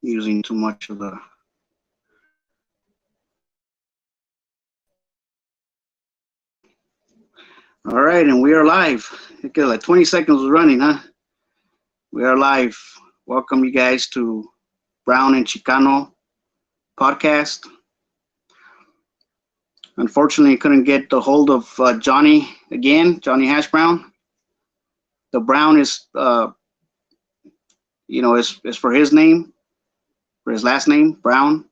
using too much of the. All right, and we are live. Okay, like 20 seconds was running, huh? We are live. Welcome you guys to Brown and Chicano podcast. Unfortunately, couldn't get the hold of Johnny again, Johnny Hash Brown. The Brown is, is for his name, for his last name, Brown.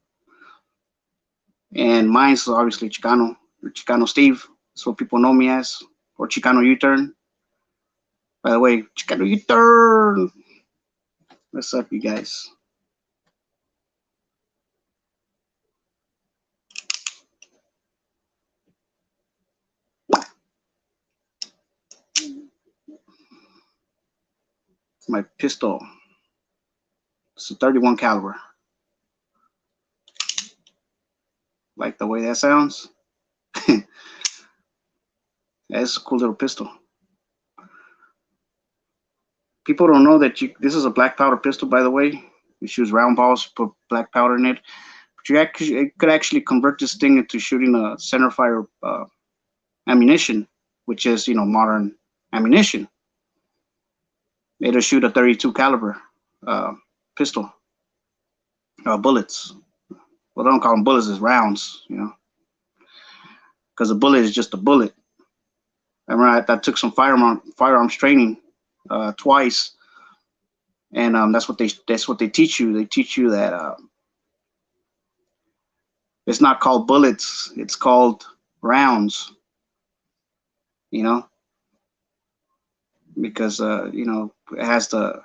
And mine's obviously Chicano, or Chicano Steve. That's what people know me as, or Chicano U-Turn. By the way, Chicano U-Turn. What's up, you guys? My pistol. It's a 31 caliber. Like the way that sounds? That's a cool little pistol. People don't know that this is a black powder pistol, by the way. You shoot round balls, put black powder in it. But it could actually convert this thing into shooting a centerfire ammunition, which is, modern ammunition. It'll shoot a 32 caliber pistol. Bullets. Well, they don't call them bullets, it's rounds, because a bullet is just a bullet. I remember I took some firearms training twice, and that's what they teach you. They teach you that it's not called bullets; it's called rounds. Because it has the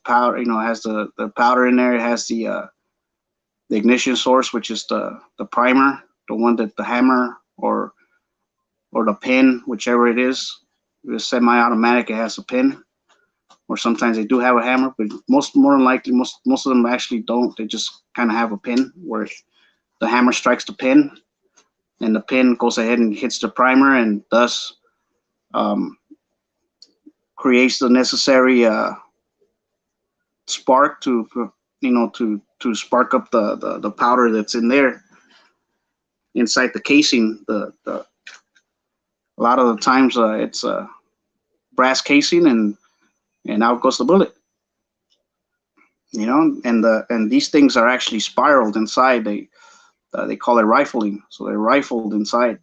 powder, it has the powder in there. It has the ignition source, which is the primer, the one that the hammer or the pin, whichever it is. If it's semi-automatic, it has a pin, or sometimes they do have a hammer, but more than likely, most of them actually don't. They just kind of have a pin where the hammer strikes the pin, and the pin goes ahead and hits the primer, and thus creates the necessary spark to spark up the powder that's in there inside the casing. A lot of the times it's a brass casing, and out goes the bullet. And these things are actually spiraled inside. They call it rifling, so they're rifled inside.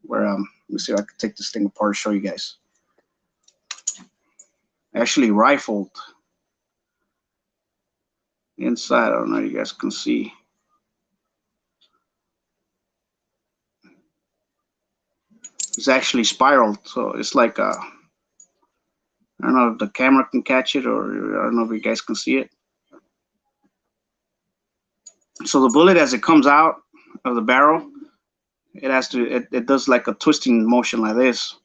Where let me see if I can take this thing apart and show you guys. Actually rifled inside. I don't know if you guys can see. It's actually spiraled, so it's like I don't know if the camera can catch it, or I don't know if you guys can see it. So the bullet, as it comes out of the barrel, it does like a twisting motion like this,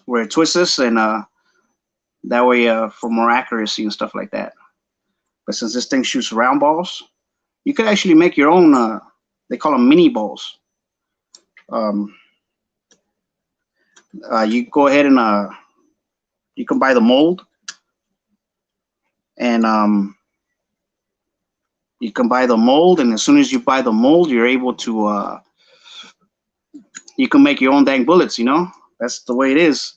where it twists, and that way for more accuracy and stuff like that. But since this thing shoots round balls, you could actually make your own. They call them mini balls. You go ahead and you can buy the mold, and as soon as you buy the mold, you're able to you can make your own dang bullets. That's the way it is.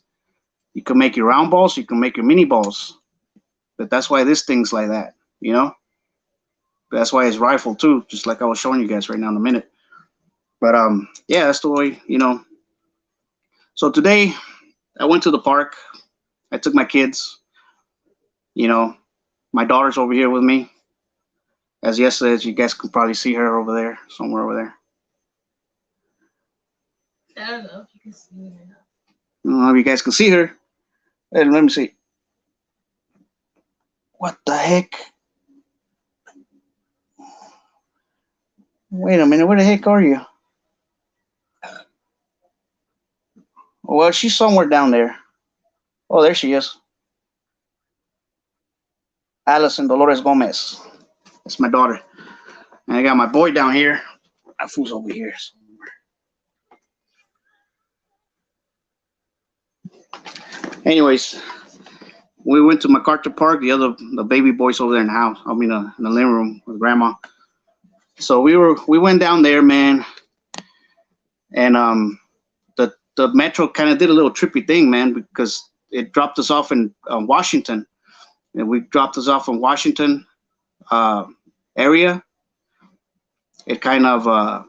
You can make your round balls, you can make your mini balls, but that's why this thing's like that. That's why it's rifled too, just like I was showing you guys right now in a minute. But yeah, that's the way. So today I went to the park. I took my kids. My daughter's over here with me. As yesterday, you guys can probably see her over there, somewhere over there. I don't know if you can see me or not. I don't know if you guys can see her. Hey, let me see. What the heck? Wait a minute, where the heck are you? Well, she's somewhere down there. Oh, there she is. Alison Dolores Gomez. That's my daughter. And I got my boy down here. That fool's over here somewhere. Anyways, We went to MacArthur Park. The baby boys over there in the house. I mean, in the living room with grandma. So we went down there, man, and the metro kind of did a little trippy thing, man, because it dropped us off in Washington, and we dropped us off in Washington uh, area. It kind of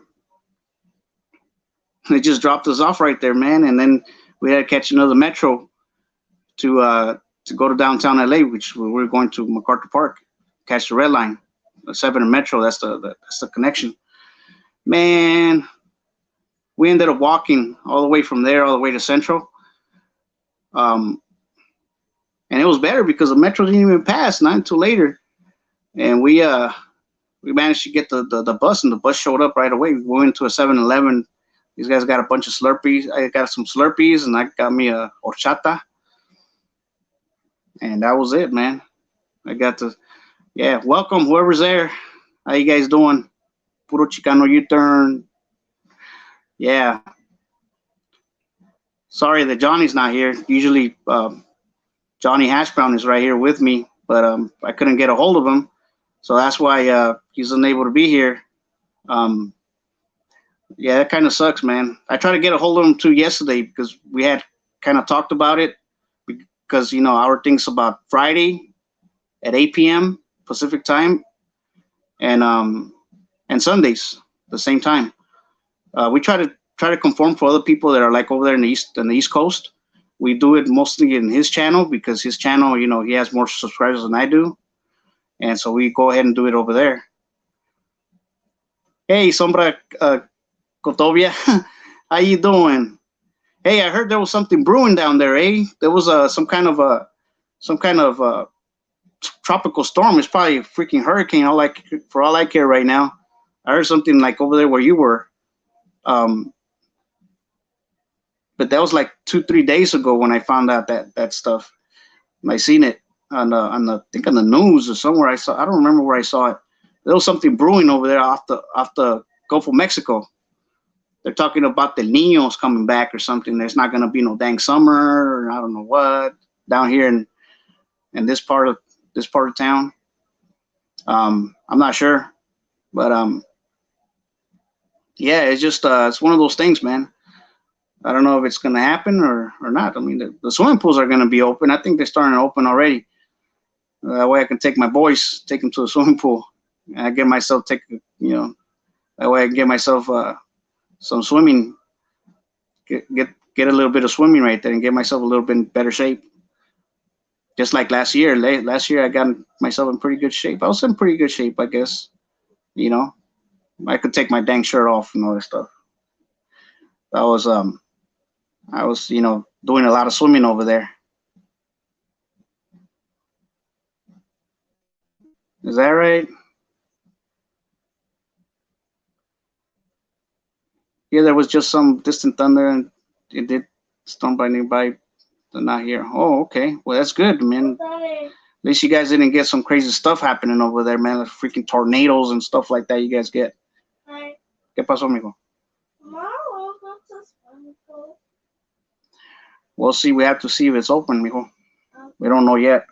it just dropped us off right there, man, and then we had to catch another metro to go to downtown LA, which we were going to MacArthur Park, catch the red line, the 7 Metro. That's the connection, man. We ended up walking all the way from there all the way to Central, um, and it was better because the Metro didn't even pass not until later, and we managed to get the bus, and the bus showed up right away. We went to a 7-Eleven. These guys got a bunch of Slurpees. I got some Slurpees, and I got me a horchata, and that was it, man. I got to, yeah, welcome whoever's there. How you guys doing? Puro Chicano U-turn. Yeah. Sorry that Johnny's not here. Usually Johnny Hashbrown is right here with me, but I couldn't get a hold of him, so that's why he's unable to be here. Um, yeah, that kind of sucks, man. I tried to get a hold of him too yesterday because we had kind of talked about it because our thing's about Friday at 8 p.m. Pacific time, and Sundays the same time. We try to conform for other people that are like over there in the East Coast. We do it mostly in his channel because his channel, he has more subscribers than I do, and so we go ahead and do it over there. Hey, Sombra Kotovia, how you doing? Hey, I heard there was something brewing down there, eh? There was some kind of tropical storm. It's probably a freaking hurricane. For all I care right now. I heard something like over there where you were. Um, but that was like 2-3 days ago when I found out that stuff. And I seen it I think on the news or somewhere. I don't remember where I saw it. There was something brewing over there off the Gulf of Mexico. They're talking about the Niños coming back or something. There's not gonna be no dang summer or I don't know what down here in this part of town. I'm not sure, but yeah, it's just it's one of those things, man. I don't know if it's gonna happen or not. I mean, the swimming pools are gonna be open. I think they're starting to open already. That way I can take my boys, take them to the swimming pool. And I get myself that way I can get myself some swimming, get a little bit of swimming right there, and get myself a little bit in better shape. Just like last year. Last year I got myself in pretty good shape. I was in pretty good shape, I guess. You know, I could take my dang shirt off and all that stuff. I was doing a lot of swimming over there. Is that right? Yeah, there was just some distant thunder and it did storm by nearby. They're not here. Oh, okay. Well, that's good, man. At least you guys didn't get some crazy stuff happening over there, man. Like freaking tornadoes and stuff like that. You guys get. ¿Qué pasó, mijo? We'll see. We have to see if it's open, mijo. We don't know yet.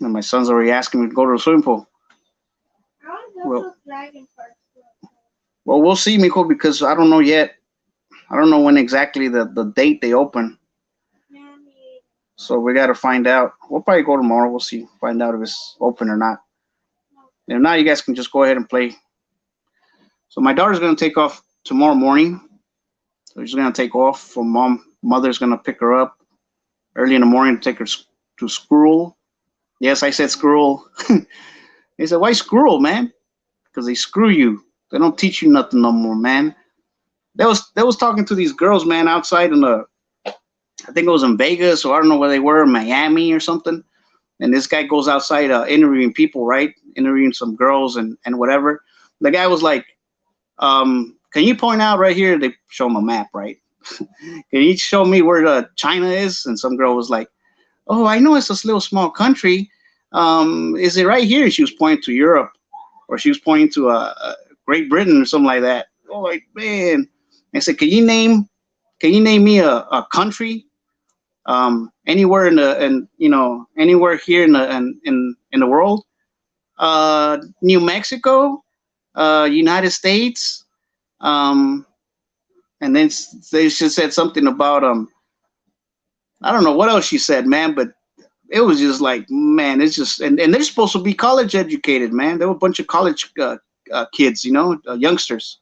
And my son's already asking me to go to the swimming pool. Well, we'll see, mijo, because I don't know yet. I don't know when exactly the date they open. So we got to find out. We'll probably go tomorrow. We'll see. Find out if it's open or not. If not, you guys can just go ahead and play. So my daughter's going to take off tomorrow morning. So she's going to take off from mom. Mother's going to pick her up early in the morning to take her to school. Yes, I said school. They said, why school, man? Because they screw you. They don't teach you nothing no more, man. They was talking to these girls, man, outside I think it was in Vegas, or I don't know where they were, Miami or something. And this guy goes outside interviewing people, right? Interviewing some girls and whatever. The guy was like, can you point out right here? They show him a map, right? Can you show me where China is? And some girl was like, oh, I know it's a little small country. Is it right here? She was pointing to Europe, or she was pointing to Great Britain or something like that. Oh, like, man. I said, can you name me a country Anywhere in the and anywhere here in the world, New Mexico, United States, um, and then they just said something about I don't know what else she said, man, but it was just like, man, it's just and they're supposed to be college educated, man. They were a bunch of college kids, youngsters.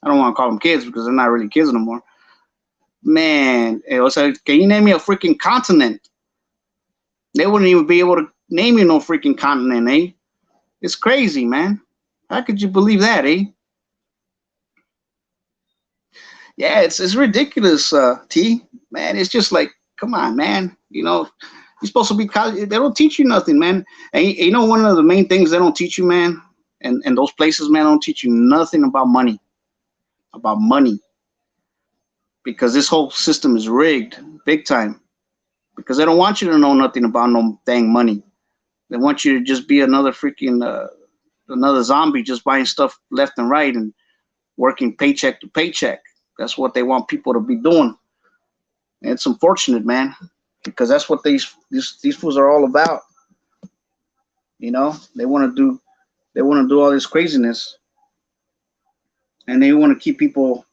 I don't want to call them kids because they're not really kids no more. Man, it was like, can you name me a freaking continent? They wouldn't even be able to name you no freaking continent, eh? It's crazy, man. How could you believe that, eh? Yeah, it's ridiculous, T. Man, it's just like, come on, man. You're supposed to be college. They don't teach you nothing, man. And one of the main things they don't teach you, man, and those places, man, don't teach you nothing about money, because this whole system is rigged, big time. Because they don't want you to know nothing about no dang money. They want you to just be another freaking another zombie, just buying stuff left and right and working paycheck to paycheck. That's what they want people to be doing. And it's unfortunate, man, because that's what these fools are all about. They want to do all this craziness, and they want to keep people,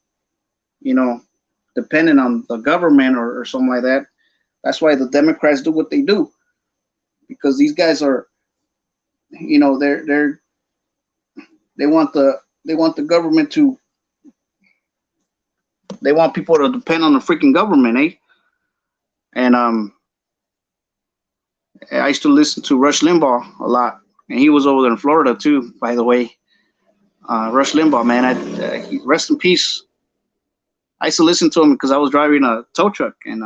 you know, dependent on the government or something like that. That's why the Democrats do what they do, because these guys are, they want the government to, they want people to depend on the freaking government, eh? And I used to listen to Rush Limbaugh a lot, and he was over there in Florida too, by the way. Rush Limbaugh, man, rest in peace. I used to listen to him because I was driving a tow truck, and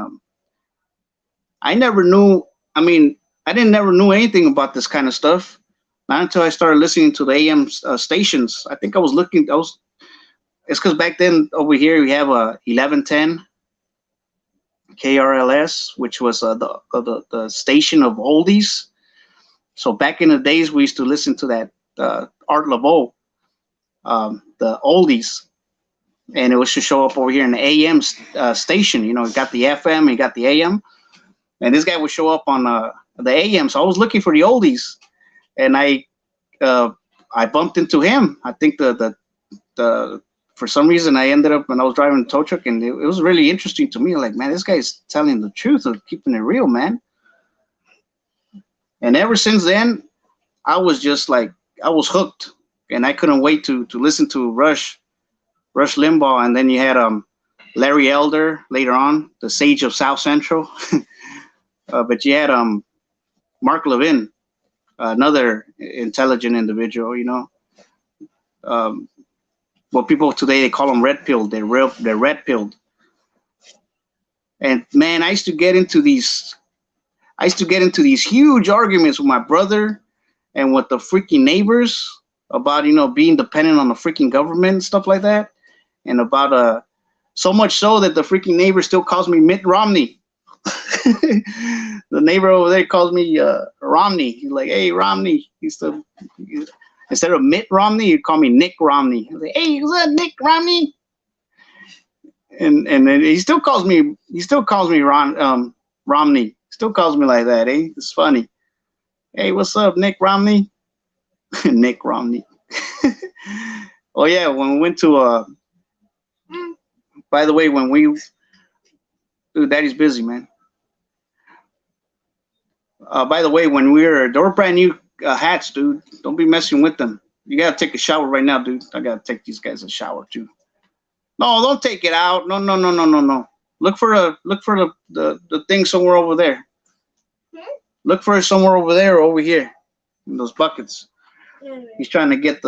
I never knew. I mean, I didn't never knew anything about this kind of stuff. Not until I started listening to the AM stations. I think I was looking. It's because back then over here we have a 1110 KRLS, which was the station of oldies. So back in the days, we used to listen to that Art Laveau, the oldies, and it was to show up over here in the AM station. It got the FM, it got the AM, and this guy would show up on the AM. So I was looking for the oldies, and I bumped into him. I think the for some reason I ended up when I was driving the tow truck, and it was really interesting to me. Like, man, this guy's telling the truth of keeping it real, man. And ever since then, I was just like, I was hooked, and I couldn't wait to listen to Rush Limbaugh, and then you had Larry Elder later on, the sage of South Central. But you had Mark Levin, another intelligent individual. Well, people today they call them red pilled. They're red pilled. And man, I used to get into these huge arguments with my brother and with the freaking neighbors about being dependent on the freaking government and stuff like that, and about so much so that the freaking neighbor still calls me Mitt Romney. The neighbor over there calls me Romney. He's like, hey, Romney. Instead of Mitt Romney, he'd call me Nick Romney. He's like, hey, what's up, Nick Romney? And then he still calls me Romney. Still calls me like that, eh? It's funny. Hey, what's up, Nick Romney? Nick Romney. Oh yeah, when we went to by the way, dude, Daddy's busy, man. By the way, they were brand new hats, dude. Don't be messing with them. You gotta take a shower right now, dude. I gotta take these guys a shower too. No, don't take it out. No, no, no, no, no, no. Look for the thing somewhere over there. Look for it somewhere over there or over here in those buckets. He's trying to get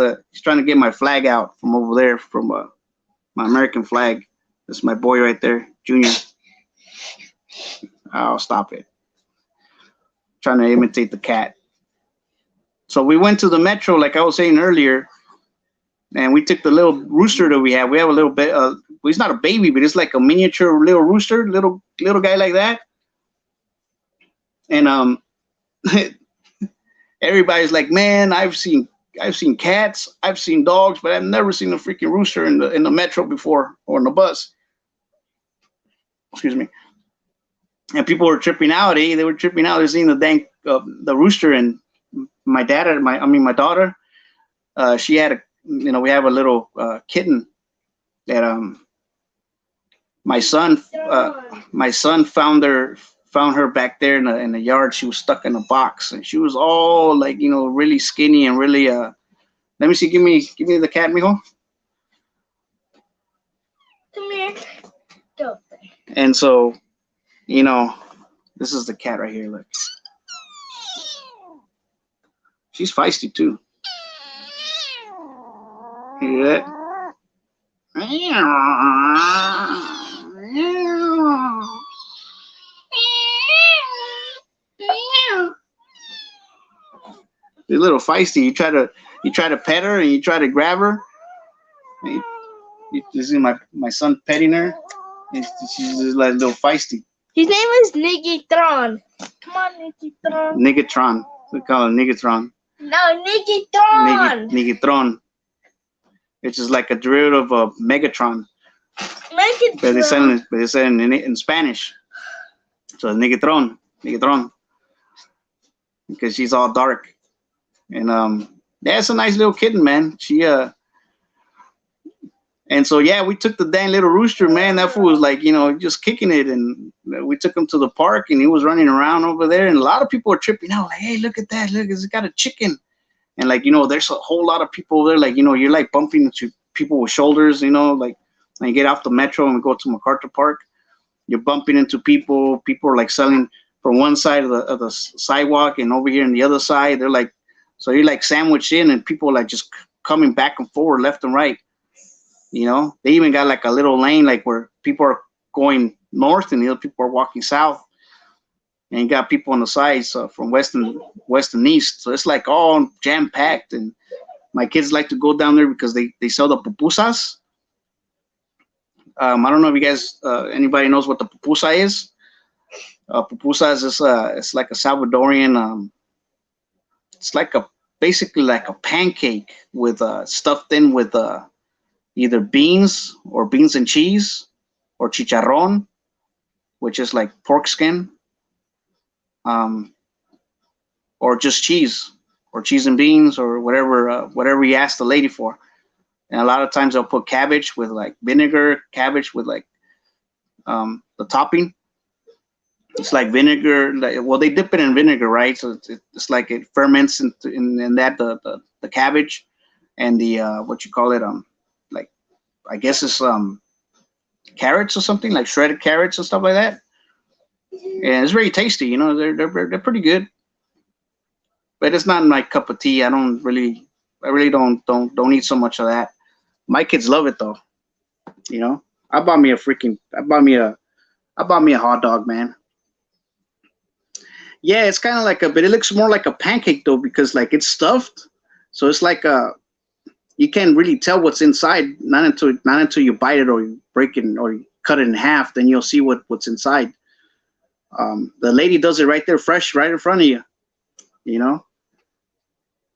my flag out from over there, from my American flag. That's my boy right there, Junior. Oh, stop it. Trying to imitate the cat. So we went to the metro, like I was saying earlier, and we took the little rooster that we have. We have a little bit. Well, he's not a baby, but it's like a miniature little rooster, little guy like that. And everybody's like, man, I've seen cats, I've seen dogs, but I've never seen a freaking rooster in the metro before, or in the bus. Excuse me. and people were tripping out. They were tripping out. They're seeing the dang the rooster. And my dad, my daughter, she had a, we have a little kitten that my son my son found her back there in the yard. She was stuck in a box, and she was all like, really skinny and really let me see, give me the cat, mijo. Come here. Go. And so, this is the cat right here. Look, she's feisty too. Hear that? She's a little feisty. You try to pet her and you try to grab her. You see my son petting her. She's just like a little feisty. His name is Nigitron. Come on, Nigitron. Nigatron. We call it Nigatron. No, Nigitron. Nigatron. Which is like a derivative of Megatron. Megatron. But they say in Spanish. So Nigatron. Nigatron. Because she's all dark. And yeah, it's a nice little kitten, man. She and so yeah, we took the dang little rooster, man. That fool was like, just kicking it, and we took him to the park, and he was running around over there, and a lot of people were tripping out, like, hey, look at that, look, it's got a chicken. And like, there's a whole lot of people there, like, you're like bumping into people with shoulders, like when you get off the metro and we go to MacArthur Park, you're bumping into people. People are like selling from one side of the sidewalk, and over here on the other side, they're like, so you're like sandwiched in, and people are like just coming back and forward, left and right. They even got like a little lane, like where people are going north and the other people are walking south, and you got people on the sides from west and east. So it's like all jam packed. And my kids like to go down there because they sell the pupusas. I don't know if you guys, anybody knows what the pupusa is. Pupusas is it's like a Salvadorian. It's like basically like a pancake with stuffed in with either beans or beans and cheese, or chicharrón, which is like pork skin, or just cheese, or cheese and beans, or whatever you ask the lady for. And a lot of times they'll put cabbage with like vinegar, cabbage with like the topping. It's like vinegar. Well, they dip it in vinegar, right? So it's like it ferments in that the cabbage and the what you call it, like, I guess it's carrots or something, like shredded carrots and stuff like that. And it's very tasty. They're pretty good. But it's not my cup of tea. I really don't eat so much of that. My kids love it though. I bought me a hot dog, man. Yeah, it's kind of like but it looks more like a pancake though, because like it's stuffed. So it's like you can't really tell what's inside, not until you bite it or you break it or you cut it in half. Then you'll see what's inside. The lady does it right there, fresh, right in front of you.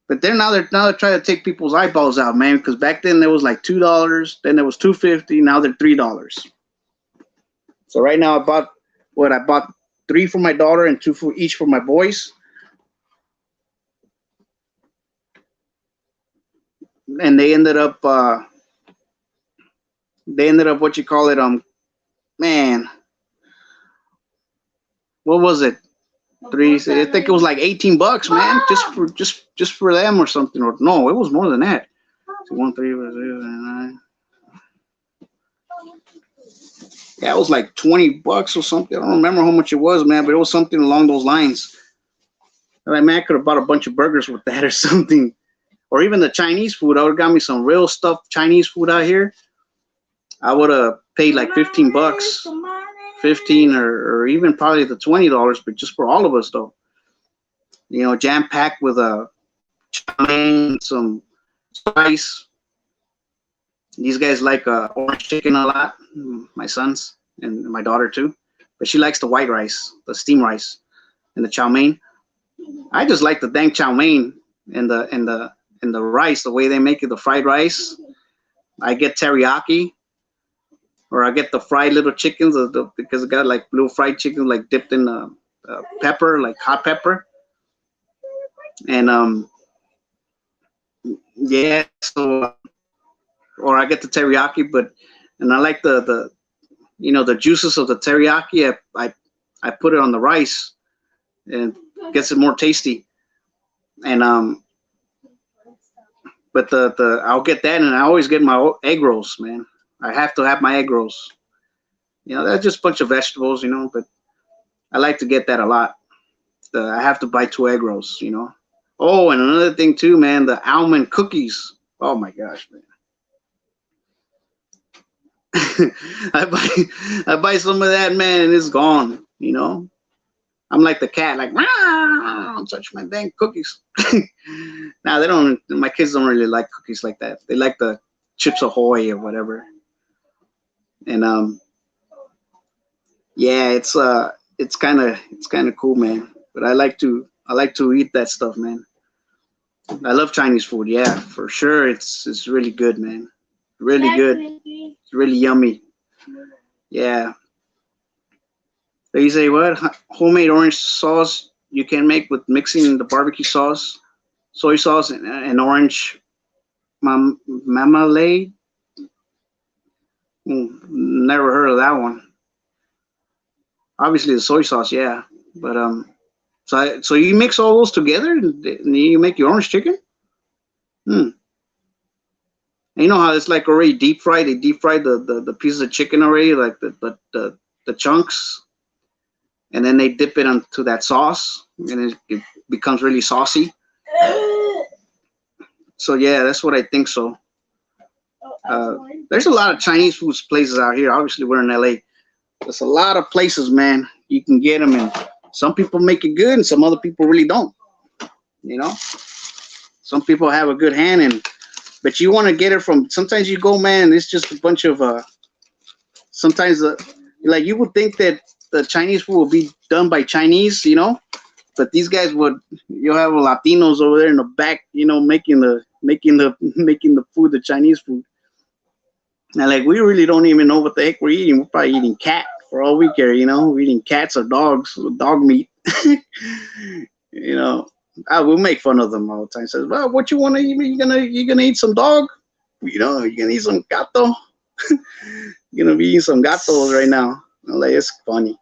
But now they're trying to take people's eyeballs out, man. Because back then there was like $2, then there was $2.50, now they're $3. So right now I bought 3 for my daughter and 2 for each for my boys. And they ended up what you call it, man, what was it? 3, I think it was like $18, man, just for them or something. Or no, it was more than that. So 1, 3, 9. Yeah, it was like $20 or something. I don't remember how much it was, man, but it was something along those lines. Like, man, I could have bought a bunch of burgers with that or something. Or even the Chinese food. I would have got me some real stuffed Chinese food out here. I would have paid like $15, 15 or even probably the $20, but just for all of us though. Jam packed with a chow mein, some spice. These guys like orange chicken a lot, my sons and my daughter too. But she likes the white rice, the steamed rice, and the chow mein. I just like the dang chow mein and the rice, the way they make it, the fried rice. I get teriyaki, or I get the fried little chickens because it got like little fried chicken like dipped in pepper, like hot pepper, and yeah. So or I get the teriyaki, but and I like the the juices of the teriyaki. I put it on the rice and gets it more tasty. And but the I'll get that, and I always get my egg rolls, man. I have to have my egg rolls. That's just a bunch of vegetables, but I like to get that a lot. I have to buy 2 egg rolls. Oh, and another thing too, man, the almond cookies. Oh my gosh, man. I buy some of that, man, and it's gone. I'm like the cat, like, don't touch my dang cookies. Now they don't. My kids don't really like cookies like that. They like the Chips Ahoy or whatever. And yeah, it's kind of cool, man. But I like to eat that stuff, man. I love Chinese food. Yeah, for sure. It's really good, man. Really good. It's really yummy. Yeah. They say what? Homemade orange sauce you can make with mixing the barbecue sauce, soy sauce, and orange marmalade. Never heard of that one. Obviously the soy sauce, yeah. But so you mix all those together and you make your orange chicken. Hmm. And you know how it's like already deep fried. They deep fried the pieces of chicken already, like the chunks, and then they dip it into that sauce, and it becomes really saucy. So yeah, that's what I think. So uh, there's a lot of Chinese food places out here. Obviously, we're in LA. There's a lot of places, man. You can get them, and some people make it good, and some other people really don't. You know, some people have a good hand, but you want to get it from. Sometimes you go, man. It's just a bunch of. Sometimes, like you would think that the Chinese food will be done by Chinese, but these guys would. You'll have Latinos over there in the back, making the food, the Chinese food. And like we really don't even know what the heck we're eating. We're probably eating cat for all we care, We're eating cats or dogs, dog meat. you know. I will make fun of them all the time. Says, well, what you want to eat? You gonna eat some dog? You gonna eat some gato? You're gonna be eating some gatos right now. I'm like, it's funny.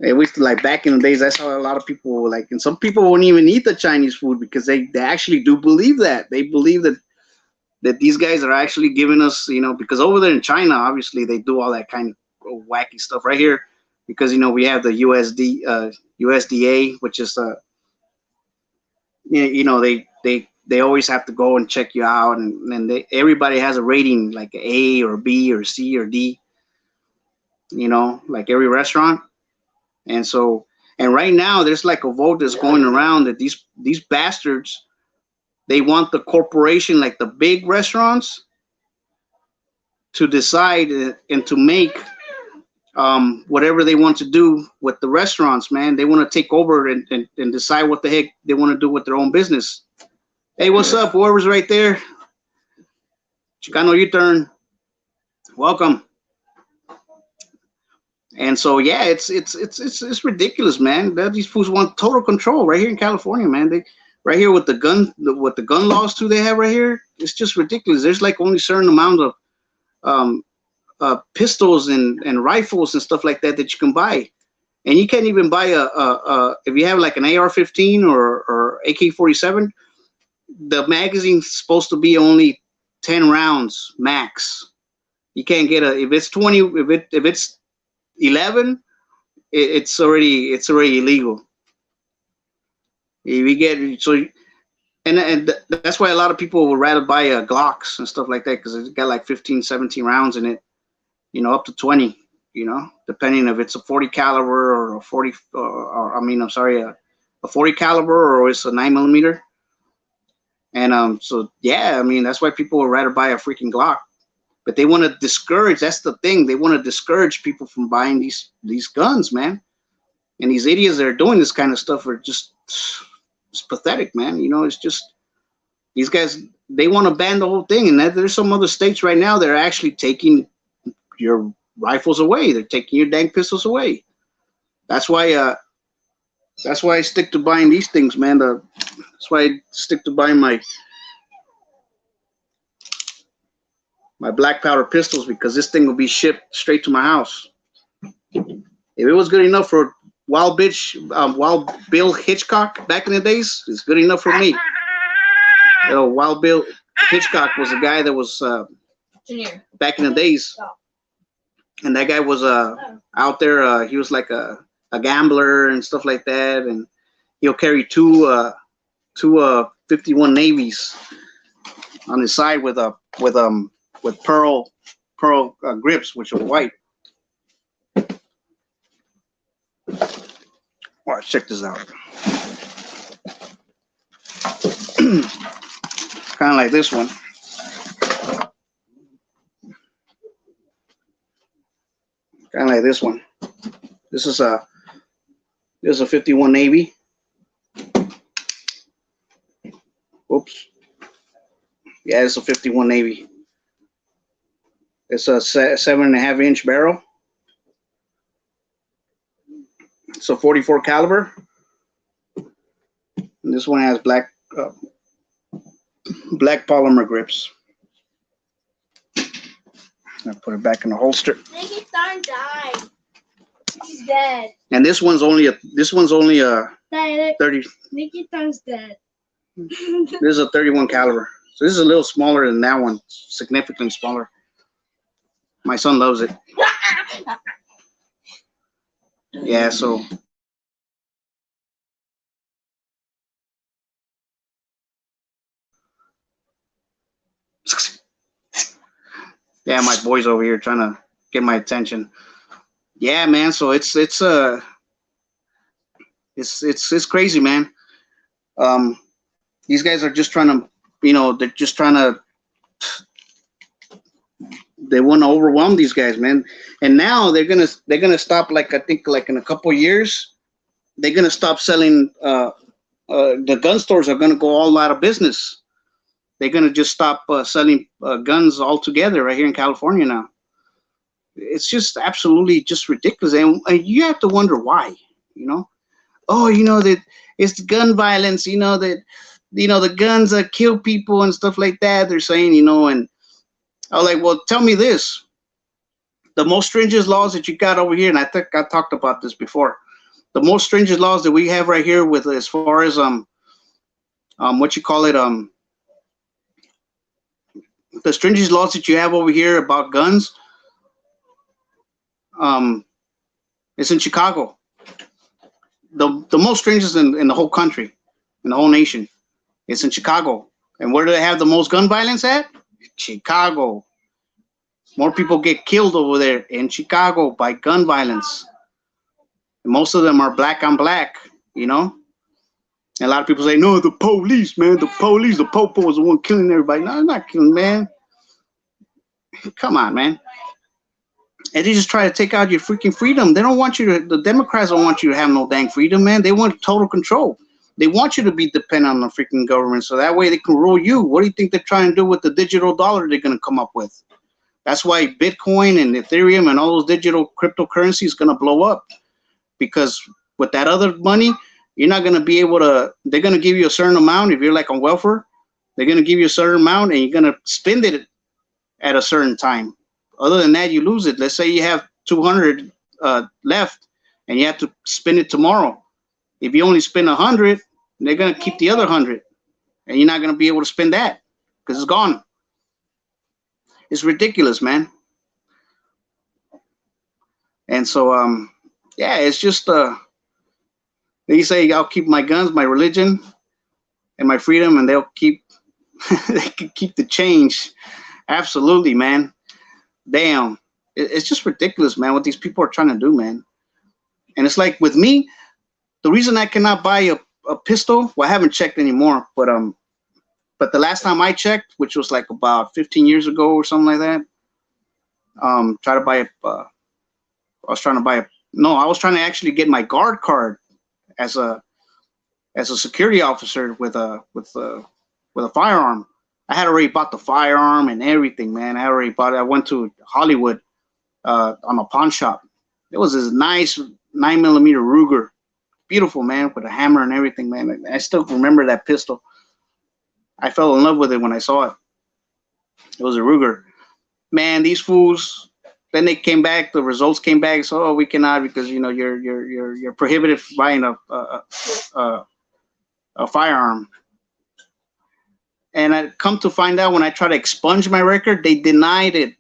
It was like back in the days. That's how a lot of people were like, and some people won't even eat the Chinese food because they actually do believe that. They believe that these guys are actually giving us, because over there in China, obviously they do all that kind of wacky stuff right here, because we have the USDA, which is they always have to go and check you out, and everybody has a rating like A or B or C or D, like every restaurant. And so, and right now there's like a vote that's going around that these bastards, they want the corporation, like the big restaurants, to decide and to make whatever they want to do with the restaurants, man. They want to take over and decide what the heck they want to do with their own business. Hey, what's up? Whoever's right there. Chicano U-turn. Welcome. And so yeah, it's ridiculous, man. These fools want total control right here in California, man. They right here with the gun laws too they have right here. It's just ridiculous. There's like only certain amount of um, pistols and rifles and stuff like that you can buy, and you can't even buy a if you have like an AR-15 or AK-47. The magazine's supposed to be only 10 rounds max. You can't get if it's 20, if it's 11, it's already illegal. If you get so, and that's why a lot of people would rather buy Glocks and stuff like that, because it's got like 15, 17 rounds in it, up to 20, depending if it's a 40 caliber or a 40, or I mean, I'm sorry, a 40 caliber or it's a 9mm. And so yeah, I mean, that's why people would rather buy a freaking Glock. But they want to discourage. That's the thing. They want to discourage people from buying these guns, man. And these idiots that are doing this kind of stuff are just it's pathetic, man. It's just these guys. They want to ban the whole thing, and there's some other states right now that are actually taking your rifles away. They're taking your dang pistols away. That's why I stick to buying these things, man. That's why I stick to buying my black powder pistols, because this thing will be shipped straight to my house. If it was good enough for Wild Bill Hitchcock back in the days, it's good enough for me. You know, Wild Bill Hitchcock was a guy that was back in the days, and that guy was out there. He was like a gambler and stuff like that, and he'll carry two 51 Navies on his side with pearl grips, which are white. Watch, check this out. Kind of like this one. Kind of like this one. This is a 51 Navy. Oops. Yeah, it's a 51 Navy. It's a 7.5 inch barrel. It's a 44 caliber. And this one has black polymer grips. I put it back in the holster. Nikki Thorne died. He's dead. And this one's only a 30. Nikki Thorne's dead. This is a 31 caliber. So this is a little smaller than that one, significantly smaller. My son loves it. Yeah, so yeah, my boy's over here trying to get my attention. Yeah, man. So it's crazy, man. These guys are just trying to, they want to overwhelm these guys, man. And now they're gonna stop. Like, I think, like in a couple of years, they're gonna stop selling. The gun stores are gonna go all out of business. They're gonna just stop selling guns altogether right here in California now. It's just absolutely just ridiculous, and you have to wonder why. Oh, that it's the gun violence. That the guns kill people and stuff like that. They're saying, and I was like, well, tell me this: the most stringent laws that you got over here, and I think I talked about this before. The most stringent laws that we have right here, with as far as what you call it, the stringent laws that you have over here about guns, it's in Chicago. The most stringent in the whole country, in the whole nation. It's in Chicago. And where do they have the most gun violence at? Chicago. More people get killed over there in Chicago by gun violence. And most of them are black on black, And a lot of people say, no, the police, man, the popo is the one killing everybody. No, they're not killing, man. Come on, man. And they just try to take out your freaking freedom. They don't want you to, the Democrats don't want you to have no dang freedom, man. They want total control. They want you to be dependent on the freaking government, so that way they can rule you. What do you think they're trying to do with the digital dollar they're going to come up with? That's why Bitcoin and Ethereum and all those digital cryptocurrencies is going to blow up. Because with that other money, you're not going to be able to, they're going to give you a certain amount. If you're like on welfare, they're going to give you a certain amount and you're going to spend it at a certain time. Other than that, you lose it. Let's say you have 200 left and you have to spend it tomorrow. If you only spend 100, they're going to keep the other 100 and you're not going to be able to spend that because it's gone. It's ridiculous, man. And so, yeah, it's just, they say I'll keep my guns, my religion, and my freedom, and they'll keep, they can keep the change. Absolutely, man. Damn. It's just ridiculous, man, what these people are trying to do, man. And it's like with me, the reason I cannot buy a pistol, well, I haven't checked anymore, but the last time I checked, which was like about 15 years ago or something like that, I was trying to actually get my guard card as a security officer with a firearm. I had already bought the firearm and everything, man. I went to Hollywood on a pawn shop. It was this nice 9 millimeter Ruger, beautiful man, with a hammer and everything, man. I still remember that pistol. I fell in love with it when I saw it. It was a Ruger. Man, these fools. Then they came back. The results came back. So we cannot because you're prohibited from buying a, a firearm. And I come to find out when I try to expunge my record, they denied it.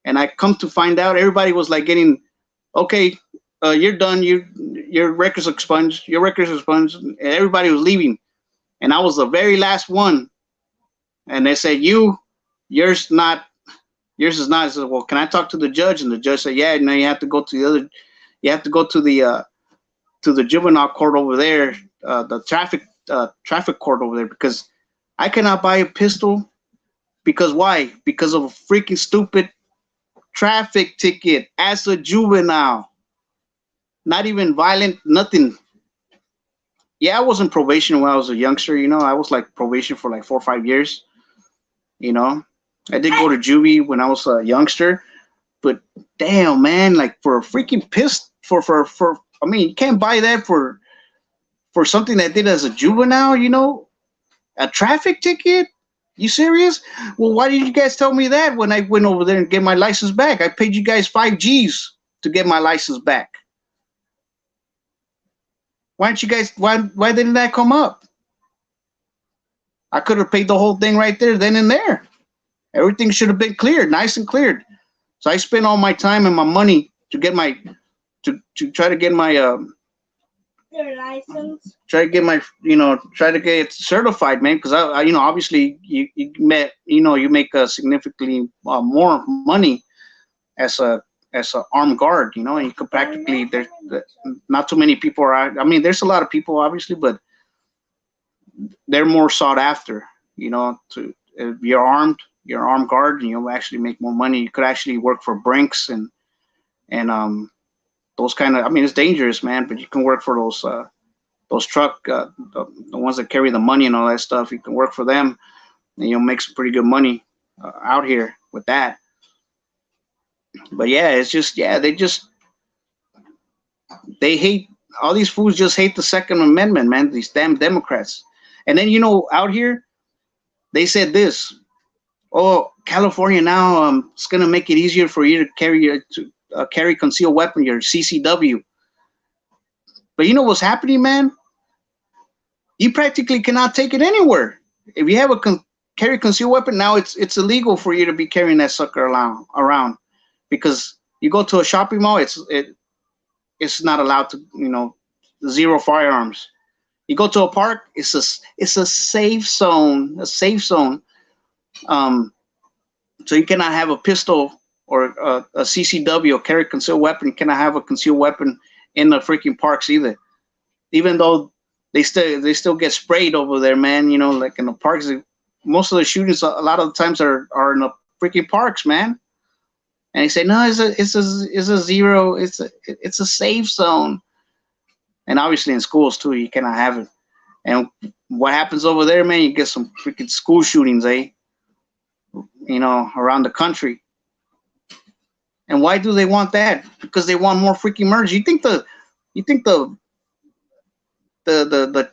And I come to find out everybody was like getting, okay, you're done. Your record's expunged. Your record's expunged. And everybody was leaving, and I was the very last one. And they said, yours not, yours is not. I said, well, can I talk to the judge? And the judge said, yeah, no, you have to go to the other, you have to go to the juvenile court over there, the traffic court over there, because I cannot buy a pistol. Because why? Because of a freaking stupid traffic ticket as a juvenile. Not even violent, nothing. Yeah, I was in probation when I was a youngster. I was like probation for like 4 or 5 years. You know, I did go to juvie when I was a youngster, but damn, man, like for a freaking piss for I mean, you can't buy that for something that did as a juvenile. A traffic ticket. You serious? Well, why did you guys tell me that when I went over there and get my license back? I paid you guys 5 G's to get my license back. Why didn't you guys? Why didn't that come up? I could have paid the whole thing right there, then and there. Everything should have been cleared, nice and cleared. So I spent all my time and my money to get my to try to get my Your license. try to get my try to get it certified, man. Because I obviously you make significantly more money as a armed guard, and you could practically not too many people are. I mean, there's a lot of people obviously, but they're more sought after. To if you're armed guard, and you'll actually make more money. You could actually work for Brinks and those kind of. I mean, it's dangerous, man, but you can work for those truck the ones that carry the money and all that stuff. You can work for them, and you'll make some pretty good money out here with that. But yeah, it's just they hate all these fools. Just hate the Second Amendment, man. These damn Democrats. And then out here they said this. Oh, California now it's gonna make it easier for you to carry concealed weapon, your CCW. But you know what's happening, man? You practically cannot take it anywhere. If you have carry concealed weapon now, it's illegal for you to be carrying that sucker around because you go to a shopping mall, it's not allowed to, zero firearms. You go to a park, it's a safe zone, so you cannot have a pistol or a CCW or carry concealed weapon. You cannot have a concealed weapon in the freaking parks either. Even though they still get sprayed over there, man. Like in the parks, most of the shootings a lot of the times are in the freaking parks, man. And they say no, it's a zero, it's a safe zone. And obviously in schools too, you cannot have it. And what happens over there, man? You get some freaking school shootings, around the country. And why do they want that? Because they want more freaking murders. You think the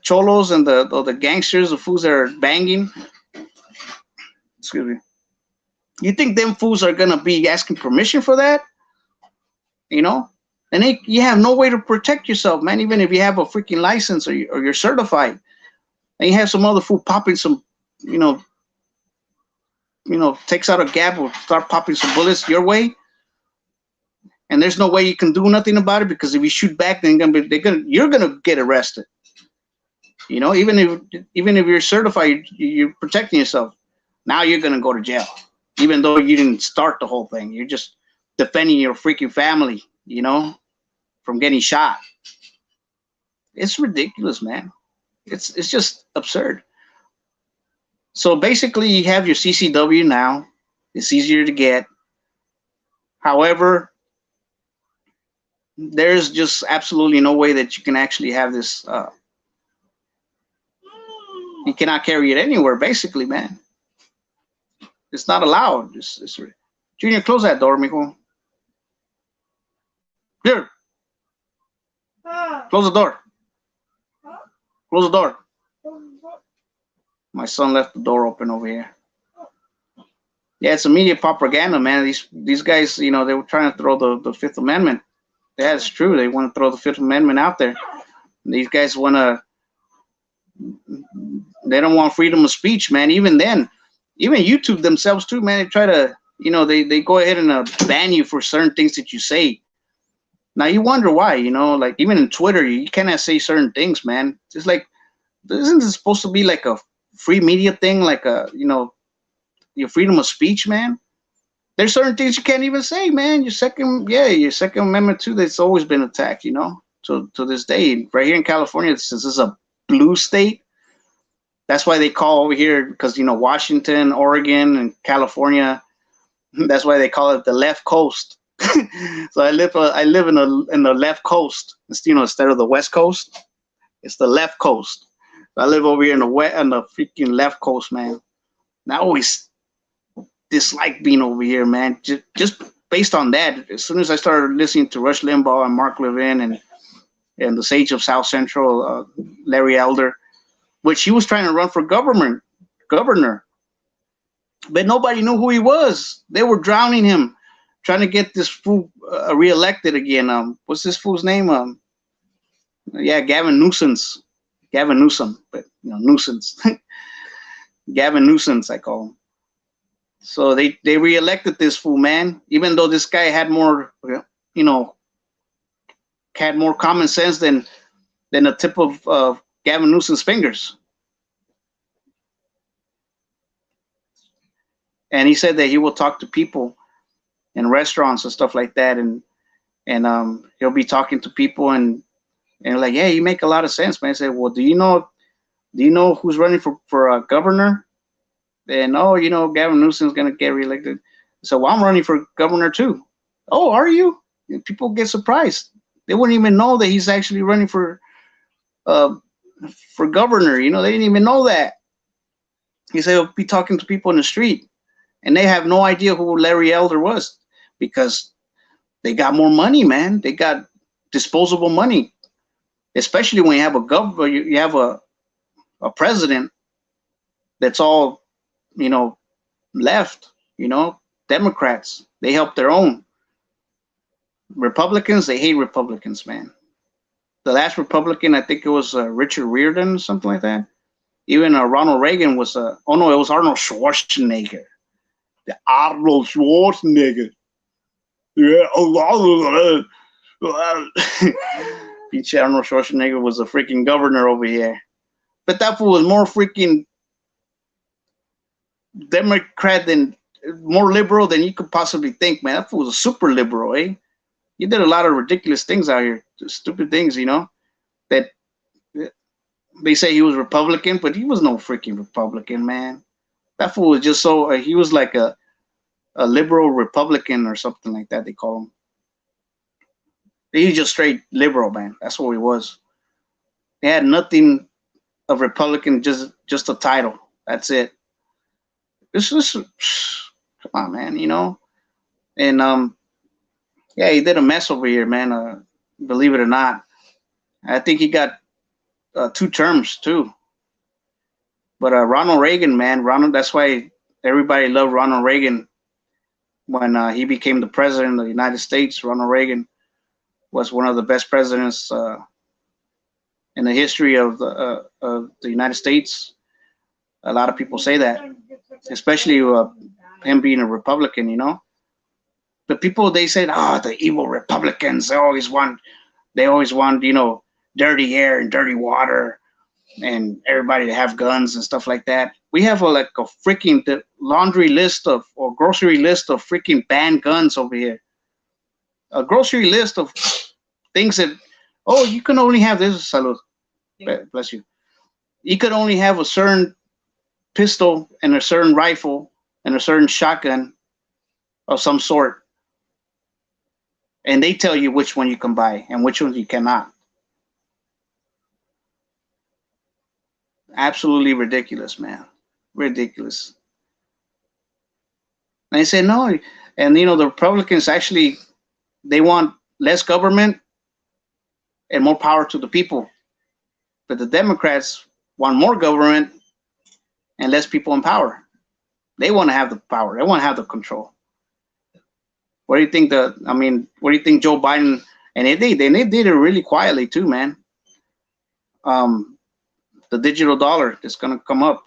cholos and the gangsters, the fools that are banging, excuse me, you think them fools are gonna be asking permission for that? And you have no way to protect yourself, man. Even if you have a freaking license or you're certified, and you have some other fool popping some, takes out a gap or start popping some bullets your way, and there's no way you can do nothing about it because if you shoot back, then you're gonna get arrested. Even if you're certified, you're protecting yourself. Now you're gonna go to jail, even though you didn't start the whole thing. You're just defending your freaking family, from getting shot. It's ridiculous, man. It's just absurd. So basically, you have your CCW now. It's easier to get. However, there's just absolutely no way that you can actually have this. You cannot carry it anywhere, basically, man. It's not allowed. Junior, close that door, mijo. Here, Huh? close the door. Huh? Close the door. My son left the door open over here. Yeah, it's immediate propaganda, man. These guys, you know, they were trying to throw the Fifth Amendment. Yeah, it's true. They want to throw the Fifth Amendment out there. These guys want to. They don't want freedom of speech, man. Even then, even YouTube themselves too, man. They try to, you know, they go ahead and ban you for certain things that you say. Now you wonder why, you know, like even in Twitter, you cannot say certain things, man. It's like, isn't this supposed to be like a free media thing, like a, you know, your freedom of speech, man? There's certain things you can't even say, man. Your Second Amendment too. That's always been attacked, you know, to this day. Right here in California, since this is a blue state, that's why they call over here, because you know Washington, Oregon, and California. That's why they call it the left coast. So I live in the left coast. It's, you know, instead of the west coast, it's the left coast. I live over here in the freaking left coast, man. And I always dislike being over here, man. Just based on that. As soon as I started listening to Rush Limbaugh and Mark Levin and the Sage of South Central, Larry Elder, which he was trying to run for governor, but nobody knew who he was. They were drowning him, trying to get this fool reelected again. What's this fool's name? Yeah, Gavin Newsom. Gavin Newsom, but you know, nuisance. Gavin Newsom, I call him. So they reelected this fool, man. Even though this guy had more, you know, had more common sense than the tip of Gavin Newsom's fingers. And he said that he will talk to people in restaurants and stuff like that, and he'll be talking to people and like, yeah, you make a lot of sense, man. I said, well, do you know who's running for governor? And oh, you know, Gavin Newsom's gonna get reelected. So well, I'm running for governor too. Oh, are you? And people get surprised. They wouldn't even know that he's actually running uh, for governor. You know, they didn't even know that. He said he'll be talking to people in the street, and they have no idea who Larry Elder was because they got more money, man. They got disposable money, especially when you have a governor, you have a president that's all, you know, left, you know, Democrats. They help their own. Republicans, they hate Republicans, man. The last Republican, I think it was Richard Riordan, something like that. Even Ronald Reagan was, oh no, it was Arnold Schwarzenegger. The Arnold Schwarzenegger. Yeah, Pinche Arnold Schwarzenegger was a freaking governor over here. But that fool was more freaking Democrat than, more liberal than you could possibly think, man. That fool was a super liberal, eh? He did a lot of ridiculous things out here, stupid things, you know. That they say he was Republican, but he was no freaking Republican, man. That fool was just so he was like a liberal Republican or something like that. They call him. He's just straight liberal, man. That's what he was. He had nothing of Republican, just a title. That's it. This is come on, man. You know, and yeah, he did a mess over here, man. Believe it or not, I think he got 2 terms too. But Ronald Reagan, man, Ronald. That's why everybody loved Ronald Reagan when he became the president of the United States. Ronald Reagan was one of the best presidents in the history of the United States. A lot of people say that, especially him being a Republican. You know, the people they said, oh, the evil Republicans. They always want, you know, dirty air and dirty water, and everybody to have guns and stuff like that. We have like a freaking laundry list of or grocery list of freaking banned guns over here. A grocery list of things that, oh, you can only have this. Salud. Bless you. You could only have a certain pistol and a certain rifle and a certain shotgun of some sort. And they tell you which one you can buy and which ones you cannot. Absolutely ridiculous, man. Ridiculous. And they say no. And, you know, the Republicans actually, they want less government and more power to the people. But the Democrats want more government and less people in power. They want to have the power. They want to have the control. What do you think? What do you think Joe Biden and they did it really quietly too, man. Um, the digital dollar is gonna come up.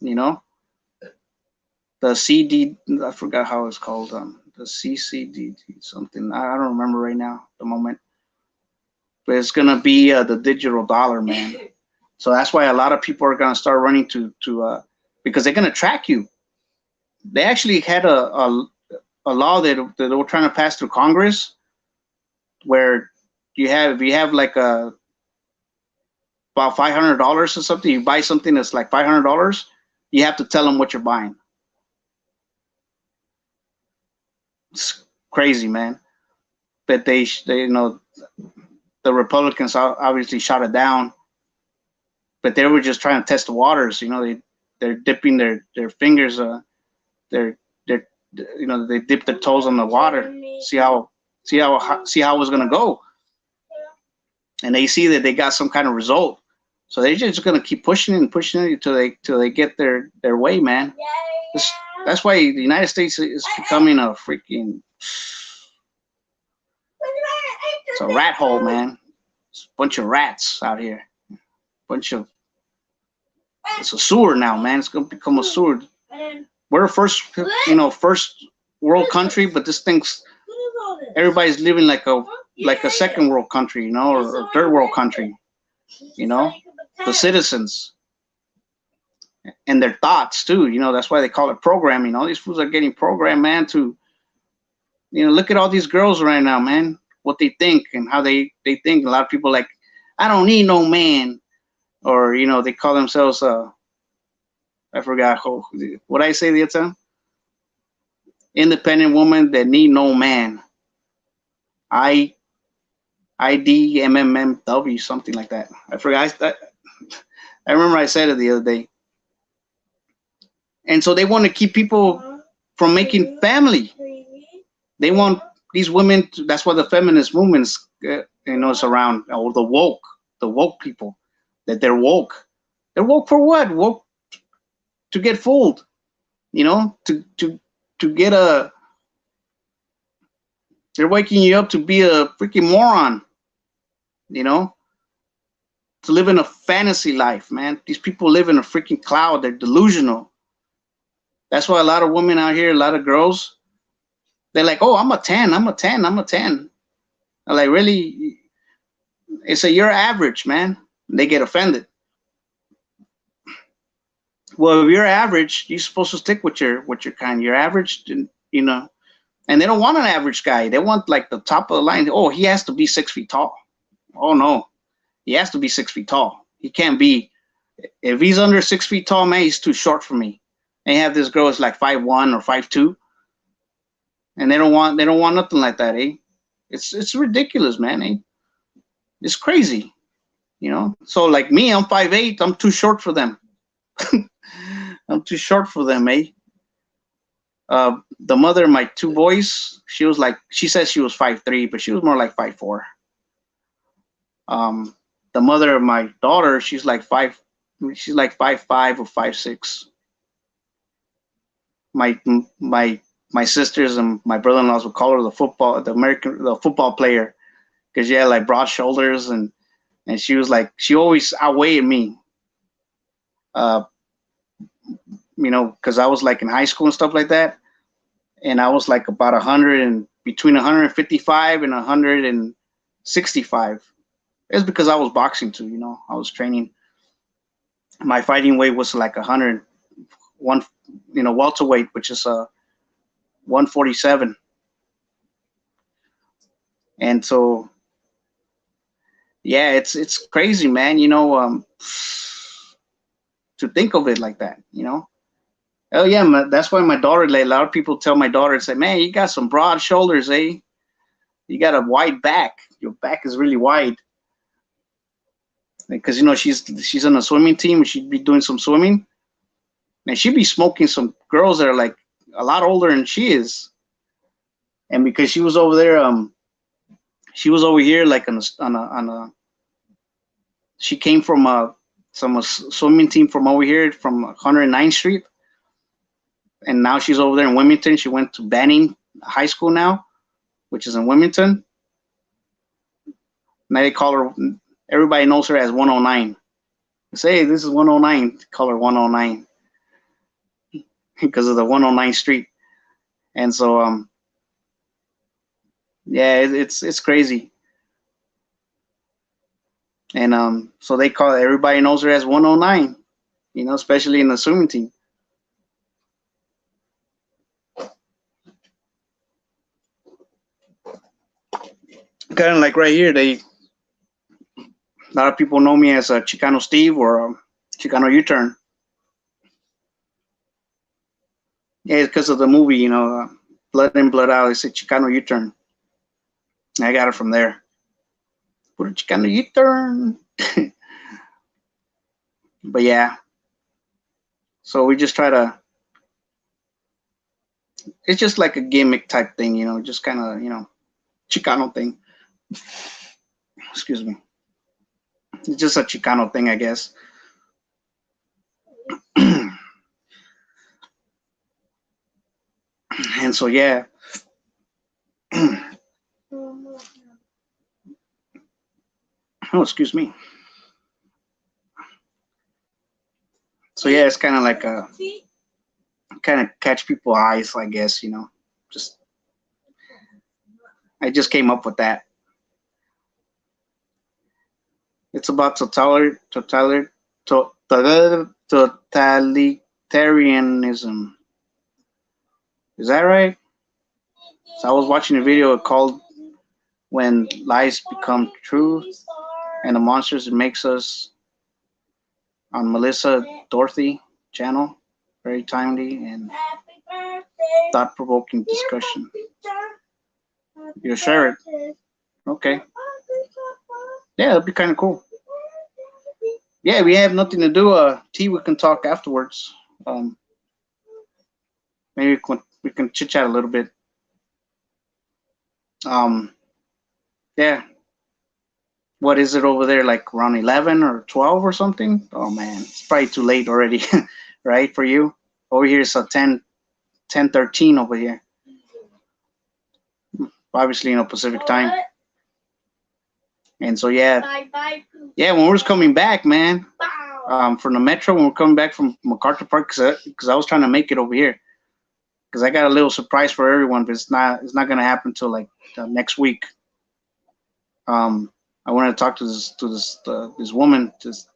You know, the CD. I forgot how it's called. The CCD something. I don't remember right now the moment. But it's gonna be the digital dollar, man. So that's why a lot of people are gonna start running to because they're gonna track you. They actually had a law that they were trying to pass through Congress where if you have like about $500 or something, you buy something that's like $500, you have to tell them what you're buying. It's crazy, man. But they the Republicans obviously shot it down, but they were just trying to test the waters. They're dipping their fingers, they're they dip their toes on the water, see how it was gonna go, and they see that they got some kind of result. So they're just gonna keep pushing it and pushing it till they get their way, man. That's why the United States is becoming a freaking it's a rat hole, man. It's a bunch of rats out here. Bunch of It's a sewer now, man. It's gonna become a sewer. We're a first world country, but this thing's everybody's living like a second world country, or third world country. The citizens and their thoughts too. That's why they call it programming. All these fools are getting programmed, man. To look at all these girls right now, man. What they think and how they think. A lot of people like, I don't need no man, or they call themselves I forgot what I say the other time. Independent woman that need no man. IDMMW, something like that. I forgot. I remember I said it the other day. And so they want to keep people from making family. They want these women. That's why the feminist movements, is around. Or the woke people, that they're woke. They're woke for what? Woke to get fooled. To get a. They're waking you up to be a freaking moron. To live in a fantasy life, man. These people live in a freaking cloud. They're delusional. That's why a lot of women out here, a lot of girls, they're like, oh, I'm a 10, I'm a 10, I'm a 10. I'm like, really? It's you're average, man. They get offended. Well, if you're average, you're supposed to stick with your kind. You're average, and they don't want an average guy. They want like the top of the line. Oh, he has to be 6 feet tall. Oh no, he has to be 6 feet tall. He can't be. If he's under 6 feet tall, man, he's too short for me. And you have this girl that's like 5'1" or 5'2", and they don't want nothing like that, eh? It's ridiculous, man, eh? It's crazy, So like me, I'm 5'8". I'm too short for them. I'm too short for them, eh? The mother of my two boys, she says she was 5'3", but she was more like 5'4". The mother of my daughter, she's like 5'5" or 5'6". My sisters and my brother-in-laws would call her the football player, because she had like broad shoulders, and she was like, she always outweighed me. Because I was like in high school and stuff like that, and I was like about 100 and between 155 and 165. It's because I was boxing too, I was training. My fighting weight was like 101, welterweight, which is 147. And so, yeah, it's crazy, man. To think of it like that, Oh yeah, that's why my daughter. Like, a lot of people tell my daughter, say, "Man, you got some broad shoulders, eh? You got a wide back. Your back is really wide." Because she's on a swimming team. She'd be doing some swimming, and she'd be smoking some girls that are like a lot older than she is. And because she was over there, She was over here like on a she came from some swimming team from over here from 109th Street, and now she's over there in Wilmington. She went to Banning High School now, which is in Wilmington. Now they call her. Everybody knows her as 109. They say, hey, this is 109. Call her 109 because of the 109th Street. And so yeah, it's crazy. And so they call everybody knows her as 109. You know, especially in the swimming team. Kind of like right here, a lot of people know me as a Chicano Steve or a Chicano U-turn. Yeah, it's because of the movie, you know, Blood In, Blood Out. It's a Chicano U-turn. I got it from there. Put a Chicano U-turn. But yeah, so we just try to. It's just like a gimmick type thing, you know, just kind of, you know, Chicano thing. Excuse me. It's just a Chicano thing, I guess. And so yeah. Oh, excuse me. So yeah, it's kind of like a kind of catch people's eyes, I guess, you know. Just I just came up with that. It's about totalitarianism. Is that right? So I was watching a video called "When Lies Become Truth" and the Monsters It Makes Us on Melissa Dorothy channel. Very timely and thought-provoking discussion. You'll share it. Okay. Yeah, that'd be kind of cool. Yeah, we have nothing to do. T, we can talk afterwards. Maybe we can chit chat a little bit. Yeah. What is it over there? Like around 11 or 12 or something? Oh man, it's probably too late already, right? For you. Over here it's a 10:13 over here. Obviously, you know, Pacific time. And so yeah, when we're coming back, man, from the metro, when we're coming back from MacArthur Park, because I was trying to make it over here, because I got a little surprise for everyone, but it's not gonna happen till like next week. I wanted to talk to this woman, this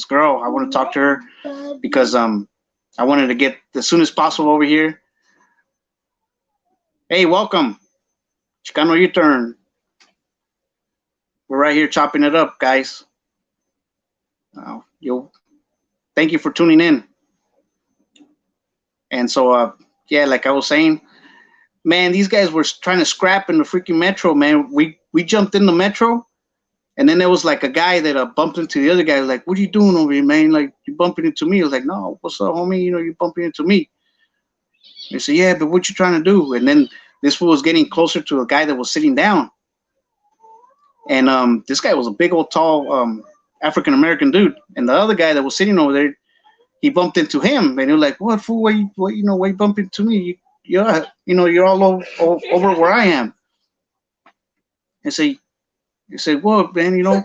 girl. I want to talk to her because I wanted to get as soon as possible over here. Hey, welcome, Chicano U-turn. We're right here chopping it up, guys. Thank you for tuning in. And so, yeah, like I was saying, man, these guys were trying to scrap in the freaking metro, man. We jumped in the metro, and then there was like a guy that bumped into the other guy. Like, what are you doing over here, man? Like, you bumping into me? I was like, no, what's up, homie? You know, you bumping into me. They said, yeah, but what you trying to do? And then this fool was getting closer to a guy that was sitting down. And this guy was a big old tall African American dude, and the other guy that was sitting over there, he bumped into him, and he was like, "What fool? Why you bump into me? You're all over where I am." And so he said, "Well, man, you know,"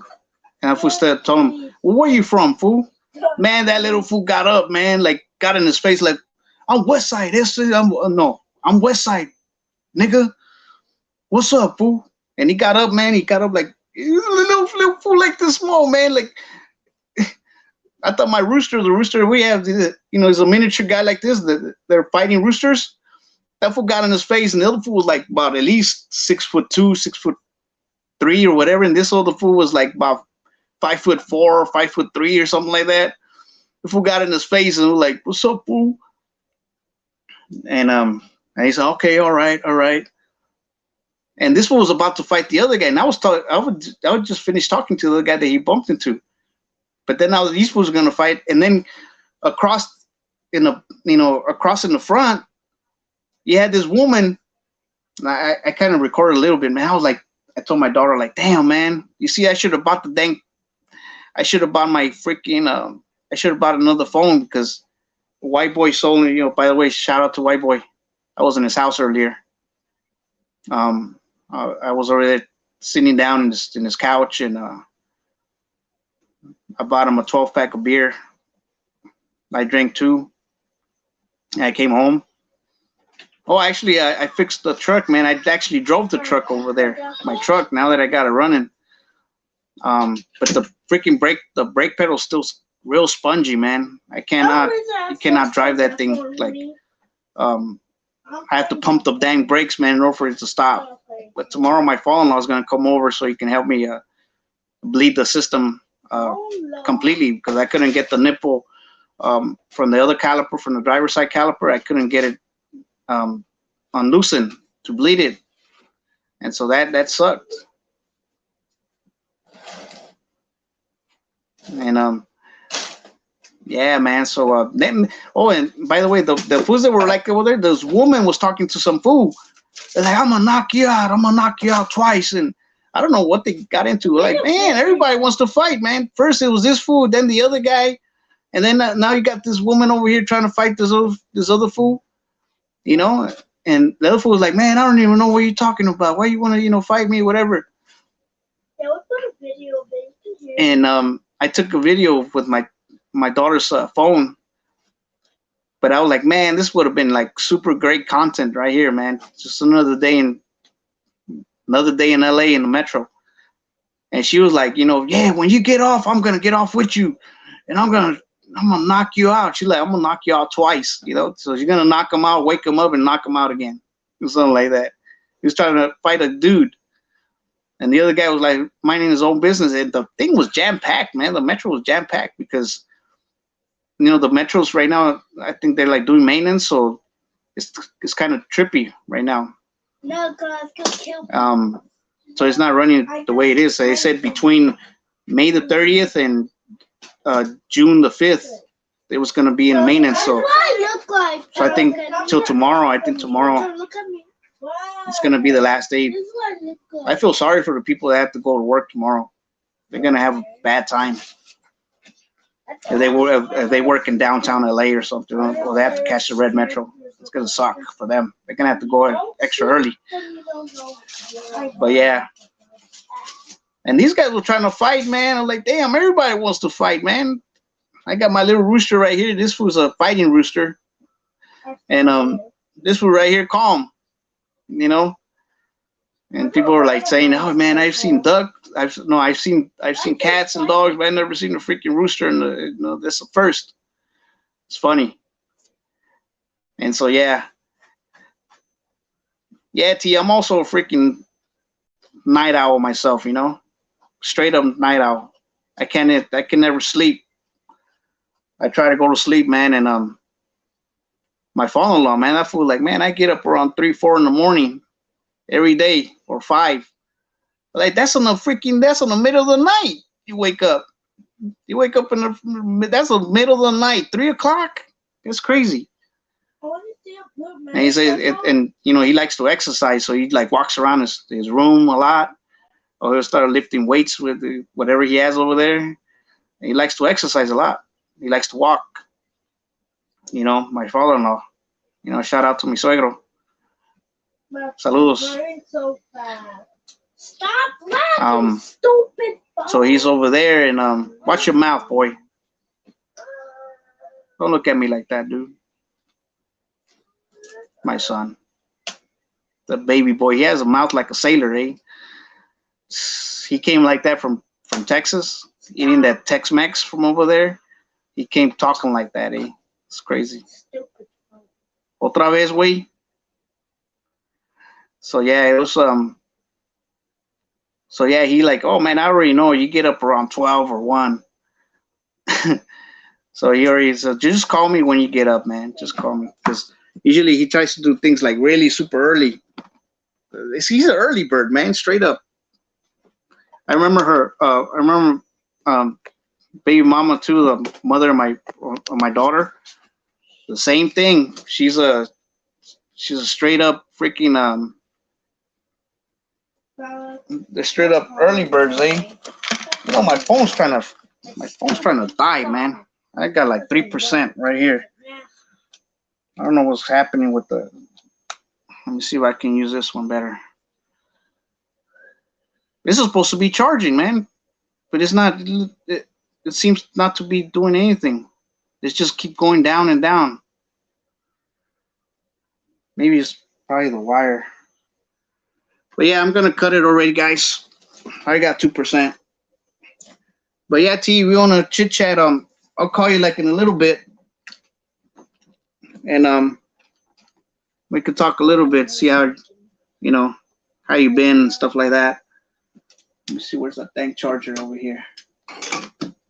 and I fool started telling him, "Well, where you from, fool?" Man, that little fool got up, man, like got in his face, like, "I'm West Side. I'm West Side, nigga. What's up, fool?" And he got up, man. He got up like little fool, like this small, man. Like I thought the rooster we have, you know, is a miniature guy like this. They're fighting roosters. That fool got in his face, and the other fool was like about at least 6'2", 6'3", or whatever. And this other fool was like about 5'4", or 5'3", or something like that. The fool got in his face and was like, "What's up, fool?" And he said, "Okay, all right." And this one was about to fight the other guy, and I would just finish talking to the guy that he bumped into. But then now these fools are gonna fight, and then across in the front, you had this woman I kind of recorded a little bit, man. I was like, I told my daughter, like, damn, man, you see, I should have bought the dang, I should have bought my freaking, I should have bought another phone because White Boy sold me. By the way, shout out to White Boy. I was in his house earlier. I was already sitting down in his couch, and I bought him a 12 pack of beer. I drank two. And I came home. Oh, actually, I fixed the truck, man. I actually drove the truck over there. My truck. Now that I got it running. But the freaking the brake pedal's still real spongy, man. You cannot drive that thing like. Um, I have to pump the dang brakes, man, in order for it to stop. But tomorrow, my father-in-law is gonna come over so he can help me bleed the system completely because I couldn't get the nipple from the other caliper, from the driver's side caliper. I couldn't get it unloosened to bleed it, and so that sucked. And yeah, man. So then, oh, and by the way, the fools that were like over there, this woman was talking to some fool. They're like, I'm gonna knock you out. I'm gonna knock you out twice. And I don't know what they got into. Like, man, everybody wants to fight, man. First it was this fool, then the other guy, and then now you got this woman over here trying to fight this other fool. You know, and the other fool was like, man, I don't even know what you're talking about. Why you want to, fight me, whatever. Yeah, we put a video of it. And I took a video with my daughter's phone. But I was like, man, this would have been like super great content right here, man. Just another day in LA in the metro. And she was like, yeah, when you get off, I'm gonna get off with you, and I'm gonna knock you out. She's like, I'm gonna knock you out twice, So you're gonna knock him out, wake him up, and knock him out again, or something like that. He was trying to fight a dude, and the other guy was like minding his own business. And the thing was jam packed, man. The metro was jam packed because the metros right now, I think they're like doing maintenance, so it's kind of trippy right now. No, cause kill. So it's not running the way it is. So they said between May the 30th and June the 5th, it was gonna be in maintenance. So I think till tomorrow. I think tomorrow it's gonna be the last day. I feel sorry for the people that have to go to work tomorrow. They're gonna have a bad time. If they work in downtown LA or something, or they have to catch the red metro, it's gonna suck for them. They're gonna have to go extra early. But yeah, and these guys were trying to fight, man. I'm like, damn, everybody wants to fight, man. I got my little rooster right here. This was a fighting rooster, and this one right here, calm, And people were like saying, "Oh man, I've seen I've seen cats and dogs, but I've never seen a freaking rooster." And that's the first. It's funny. And so yeah, T. I'm also a freaking night owl myself. Straight up night owl. I can never sleep. I try to go to sleep, man, and my father-in-law, man, I feel like, man, I get up around 3, 4 in the morning every day, or 5. Like that's in the middle of the night. You wake up in that's the middle of the night, 3 o'clock. It's crazy. And he says, and he likes to exercise, so he like walks around his room a lot, or he'll start lifting weights with whatever he has over there. And he likes to exercise a lot. He likes to walk. My father-in-law. Shout out to mi suegro. Saludos. So stop laughing, stupid. So he's over there, and watch your mouth, boy. Don't look at me like that, dude. My son, the baby boy, he has a mouth like a sailor, eh? He came like that from Texas, eating that Tex-Mex from over there. He came talking like that, eh? It's crazy. Otra vez, güey. So yeah, it was So yeah, he like, oh man, I already know you get up around 12 or 1. So he already said, just call me when you get up, man. Just call me, because usually he tries to do things like really super early. He's an early bird, man, straight up. I remember baby mama too, the mother of my daughter. The same thing. She's a straight up freaking They're straight up early birds, eh? You know, my phone's trying to die, man. I got like 3% right here. I don't know what's happening with the. Let me see if I can use this one better. This is supposed to be charging, man, but it's not. It seems not to be doing anything. It's just keep going down and down. Maybe it's probably the wire. But yeah, I'm gonna cut it already, guys. I got 2%. But yeah, T, we wanna chit chat. I'll call you like in a little bit, and we could talk a little bit, see how you know how you been and stuff like that. Let me see, where's that dang charger over here?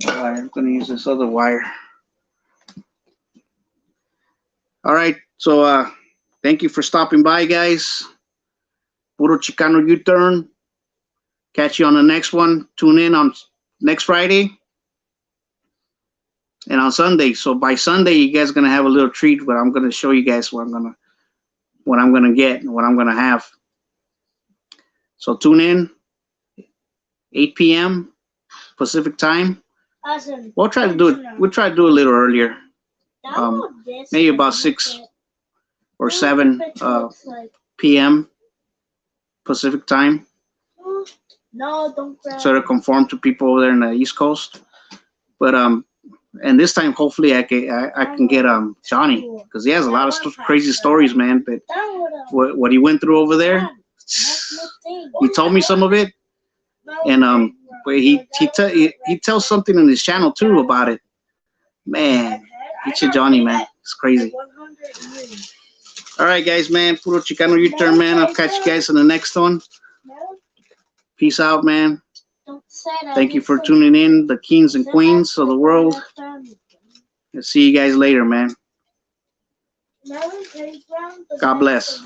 Wire. I'm gonna use this other wire. All right, so thank you for stopping by, guys. Puro Chicano U-turn. Catch you on the next one. Tune in on next Friday and on Sunday. So by Sunday, you guys are gonna have a little treat. But I'm gonna show you guys what I'm gonna get and what I'm gonna have. So tune in. 8 p.m. Pacific time. Awesome. We'll try to do it. We'll try to do it a little earlier. Maybe about 6 or 7 p.m. Pacific time. No, don't grab. So to conform to people over there in the East Coast. But and this time hopefully I can get Johnny, because he has a lot of crazy stories, man. But what he went through over there, he told me some of it, and but he tells something in his channel too about it. Man, get your Johnny, man. It's crazy. All right, guys, man. Puro Chicano U-turn, man. I'll catch you guys in the next one. Peace out, man. Thank you for tuning in, the kings and queens of the world. I'll see you guys later, man. God bless.